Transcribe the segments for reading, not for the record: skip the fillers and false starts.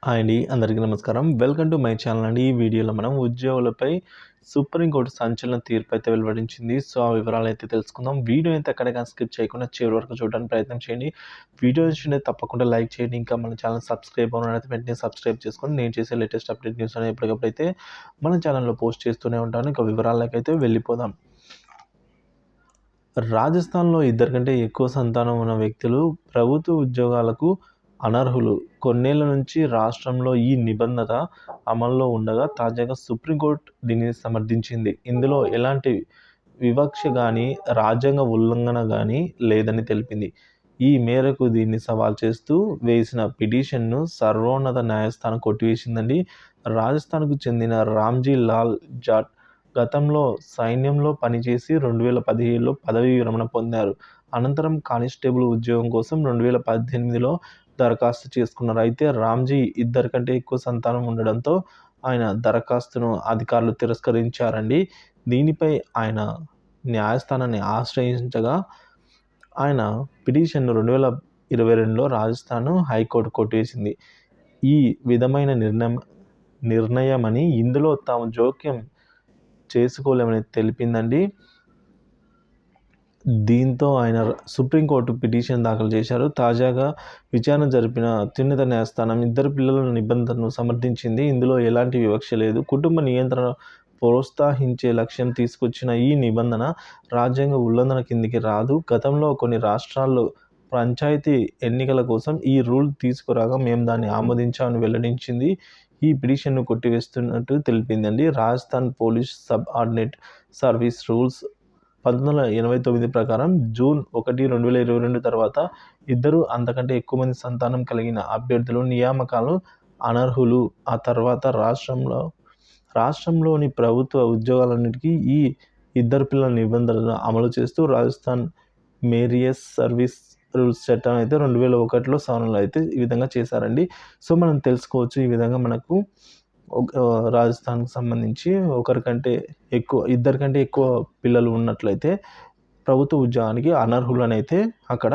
Hi అండి. అందరికీ నమస్కారం. వెల్కమ్ టు మై ఛానల్ అండి. ఈ వీడియోలో మనం ఉద్యోగులపై సుప్రీంకోర్టు సంచలన తీర్పు అయితే వెలువడించింది. సో, ఆ వివరాలైతే తెలుసుకుందాం. వీడియో అయితే ఎక్కడికైనా స్కిప్ చేయకుండా చివరి వరకు చూడడానికి ప్రయత్నం చేయండి. వీడియో నచ్చితే తప్పకుండా లైక్ చేయండి. ఇంకా మన ఛానల్ సబ్స్క్రైబ్ అవ్వనైతే వెంటనే సబ్స్క్రైబ్ చేసుకొని నేను చేసే లేటెస్ట్ అప్డేట్ న్యూస్ అనేది ఎప్పటికప్పుడైతే మన ఛానల్‌లో పోస్ట్ చేస్తూనే ఉంటాను. ఇక వివరాలకైతే వెళ్ళిపోదాం. రాజస్థాన్‌లో ఇద్దరి కంటే ఎక్కువ సంతానం ఉన్న వ్యక్తులు ప్రభుత్వ ఉద్యోగాలకు అనర్హులు. కొన్నేళ్ల నుంచి రాష్ట్రంలో ఈ నిబంధన అమల్లో ఉండగా తాజాగా సుప్రీంకోర్టు దీనిని సమర్థించింది. ఇందులో ఎలాంటి వివక్ష గానీ, రాజ్యాంగ ఉల్లంఘన గానీ లేదని తెలిపింది. ఈ మేరకు దీన్ని సవాల్ చేస్తూ వేసిన పిటిషన్‌ను సర్వోన్నత న్యాయస్థానం కొట్టివేసిందండి. రాజస్థాన్‌కు చెందిన రామ్‌జీ లాల్ జాట్ గతంలో సైన్యంలో పనిచేసి 2017లో పదవీ విరమణ పొందారు. అనంతరం కానిస్టేబుల్ ఉద్యోగం కోసం 2018లో దరఖాస్తు చేసుకున్నారు. అయితే రామ్‌జీ ఇద్దరి కంటే ఎక్కువ సంతానం ఉండడంతో ఆయన దరఖాస్తును అధికారులు తిరస్కరించారండి. దీనిపై ఆయన న్యాయస్థానాన్ని ఆశ్రయించగా ఆయన పిటిషన్‌ను 2022లో రాజస్థాన్ హైకోర్టు కొట్టేసింది. ఈ విధమైన నిర్ణయమని ఇందులో తాము జోక్యం చేసుకోలేమని తెలిపిందండి. దీంతో ఆయన సుప్రీంకోర్టు పిటిషన్ దాఖలు చేశారు. తాజాగా విచారణ జరిపిన అత్యున్నత న్యాయస్థానం ఇద్దరు పిల్లల నిబంధనను సమర్థించింది. ఇందులో ఎలాంటి వివక్ష లేదు. కుటుంబ నియంత్రణ ప్రోత్సహించే లక్ష్యం తీసుకొచ్చిన ఈ నిబంధన రాజ్యాంగ ఉల్లంఘన కిందికి రాదు. గతంలో కొన్ని రాష్ట్రాల్లో పంచాయతీ ఎన్నికల కోసం ఈ రూల్ తీసుకురాగా మేము దాన్ని ఆమోదించామని వెల్లడించింది. ఈ పిటిషన్ను కొట్టివేస్తున్నట్టు తెలిపిందండి. Rajasthan police subordinate service rules 1989 ప్రకారం జూన్ 1, 2022 తర్వాత ఇద్దరు అంతకంటే ఎక్కువ మంది సంతానం కలిగిన అభ్యర్థులు నియామకాలు అనర్హులు. ఆ తర్వాత రాష్ట్రంలోని ప్రభుత్వ ఉద్యోగాలన్నిటికీ ఈ ఇద్దరు పిల్లల నిబంధనలను అమలు చేస్తూ రాజస్థాన్ మేరియస్ సర్వీస్ రూల్స్ చట్టం అయితే 2001లో సవరణలు అయితే ఈ విధంగా చేశారండి. సో, మనం తెలుసుకోవచ్చు ఈ విధంగా మనకు రాజస్థాన్‌కి సంబంధించి ఇద్దరికంటే ఎక్కువ పిల్లలు ఉన్నట్లయితే ప్రభుత్వ ఉద్యోగానికి అనర్హులనైతే అక్కడ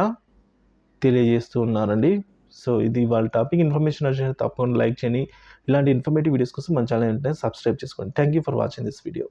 తెలియజేస్తూ ఉన్నారండి. సో, ఇది ఇవాళ టాపిక్. ఇన్ఫర్మేషన్ నచ్చితే తప్పకుండా లైక్ చేయండి. ఇలాంటి ఇన్ఫర్మేటివ్ వీడియోస్ కోసం మన ఛానల్ వెంటనే సబ్స్క్రైబ్ చేసుకోండి. Thank you for watching this video.